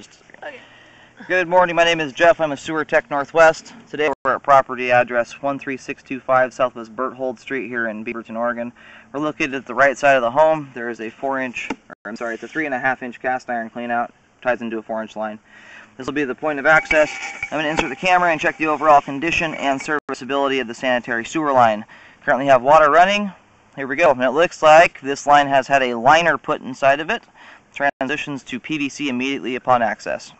Just a second. Okay. Good morning, my name is Jeff. I'm a sewer tech Northwest. Today we're at property address 13625 Southwest Berthold Street here in Beaverton, Oregon. We're located at the right side of the home. There is a 3.5 inch cast iron cleanout, ties into a 4-inch line. This will be the point of access. I'm going to insert the camera and check the overall condition and serviceability of the sanitary sewer line. Currently have water running. Here we go. And it looks like this line has had a liner put inside of it. Transitions to PVC immediately upon access.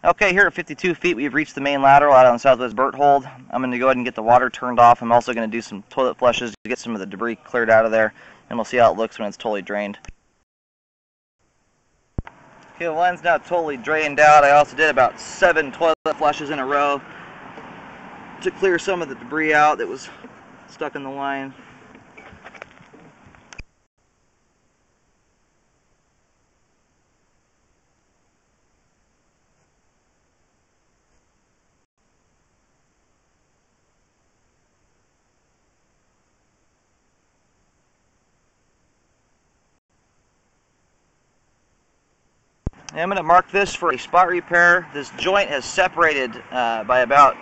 Okay, here at 52 feet, we've reached the main lateral out on Southwest Berthold. I'm going to go ahead and get the water turned off. I'm also going to do some toilet flushes to get some of the debris cleared out of there, and we'll see how it looks when it's totally drained. Okay, the line's now totally drained out. I also did about 7 toilet flushes in a row to clear some of the debris out that was stuck in the line. I'm going to mark this for a spot repair. This joint has separated by about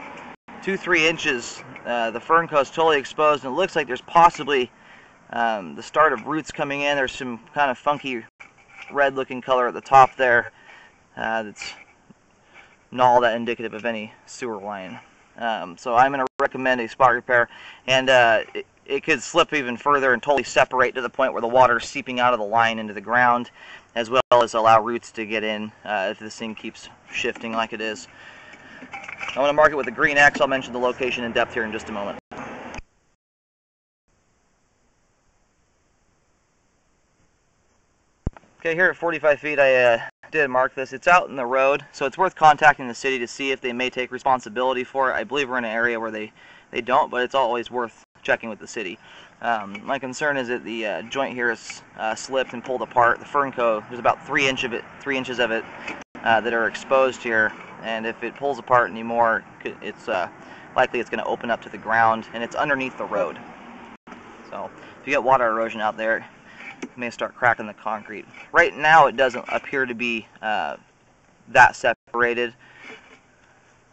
2-3 inches. The fern coat is totally exposed, and it looks like there's possibly the start of roots coming in. There's some kind of funky red looking color at the top there that's not all that indicative of any sewer line. So I'm going to recommend a spot repair, and it could slip even further and totally separate to the point where the water is seeping out of the line into the ground, as well as allow roots to get in if this thing keeps shifting like it is. I want to mark it with a green X. I'll mention the location and depth here in just a moment. Okay, here at 45 feet I did mark this. It's out in the road, so it's worth contacting the city to see if they may take responsibility for it. I believe we're in an area where they don't, but it's always worth checking with the city. My concern is that the joint here is slipped and pulled apart. The fern coat, there's about 3 inches of it that are exposed here, and if it pulls apart anymore, it's likely it's going to open up to the ground, and it's underneath the road. So if you get water erosion out there, it may start cracking the concrete. Right now it doesn't appear to be that separated.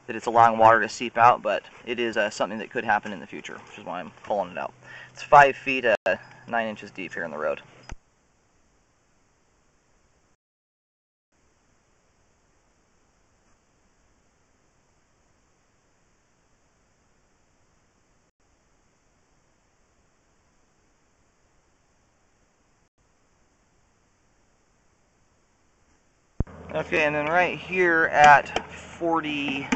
that it's allowing water to seep out, but it is something that could happen in the future, which is why I'm pulling it out. It's 5 feet, 9 inches deep here in the road. Okay, and then right here at 40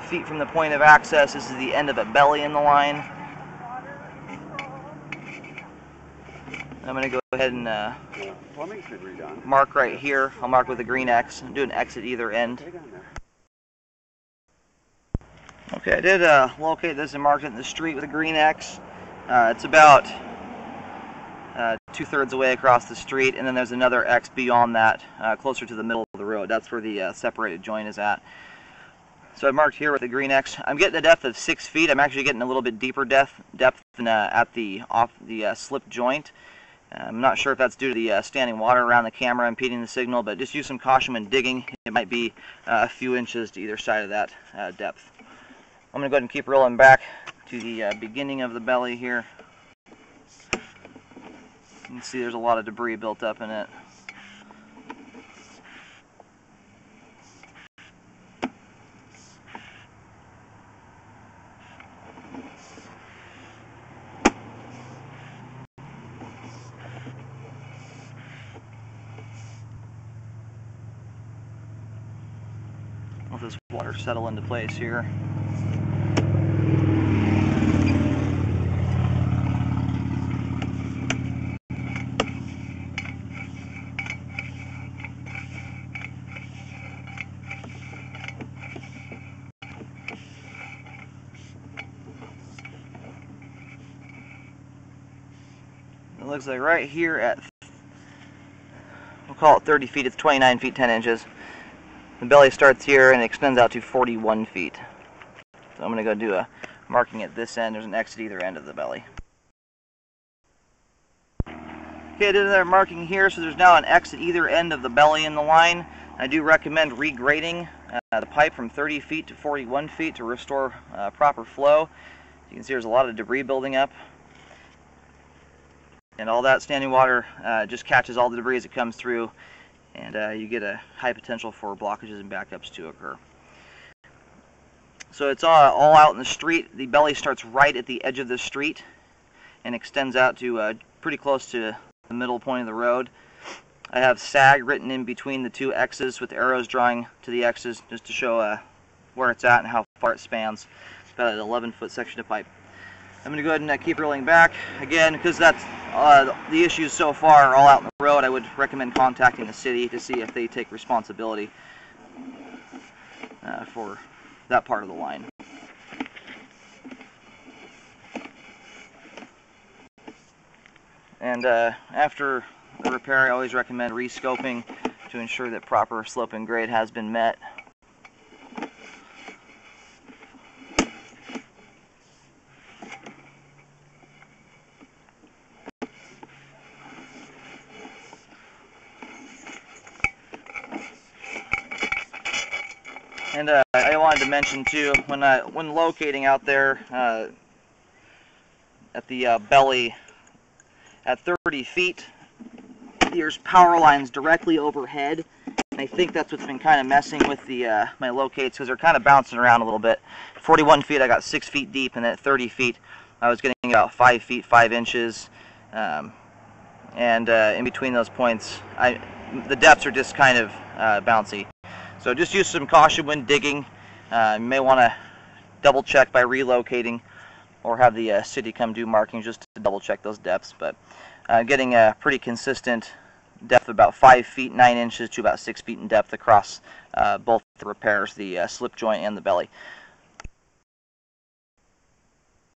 feet from the point of access, this is the end of a belly in the line. I'm going to go ahead and mark right here. I'll mark with a green X and do an X at either end. Okay, I did locate this and mark it in the street with a green X. It's about 2/3 away across the street, and then there's another X beyond that, closer to the middle of the road. That's where the separated joint is at. So I marked here with a green X. I'm getting a depth of 6 feet. I'm actually getting a little bit deeper depth than at the slip joint. I'm not sure if that's due to the standing water around the camera impeding the signal, but just use some caution when digging. It might be a few inches to either side of that depth. I'm going to go ahead and keep rolling back to the beginning of the belly here. You can see there's a lot of debris built up in it. Let this water settle into place here. It looks like right here at, we'll call it 30 feet, it's 29 feet 10 inches. The belly starts here and extends out to 41 feet. So I'm going to go do a marking at this end. There's an X at either end of the belly. Okay, I did another marking here, so there's now an X at either end of the belly in the line. I do recommend regrading the pipe from 30 feet to 41 feet to restore proper flow. You can see there's a lot of debris building up. And all that standing water just catches all the debris as it comes through, and you get a high potential for blockages and backups to occur. So it's all out in the street. The belly starts right at the edge of the street and extends out to pretty close to the middle point of the road. I have SAG written in between the two X's with arrows drawing to the X's just to show where it's at and how far it spans. It's about an 11-foot section of pipe. I'm going to go ahead and keep rolling back. Again, because that's the issues so far are all out in the road, I would recommend contacting the city to see if they take responsibility for that part of the line. And after the repair, I always recommend re-scoping to ensure that proper slope and grade has been met. And I wanted to mention too, when locating out there at the belly at 30 feet, there's power lines directly overhead. And I think that's what's been kind of messing with the my locates, because they're kind of bouncing around a little bit. 41 feet, I got 6 feet deep, and at 30 feet, I was getting about 5 feet 5 inches. And in between those points, the depths are just kind of bouncy. So just use some caution when digging. You may want to double check by relocating, or have the city come do markings just to double check those depths. But getting a pretty consistent depth of about 5 feet 9 inches to about 6 feet in depth across both the repairs, the slip joint and the belly.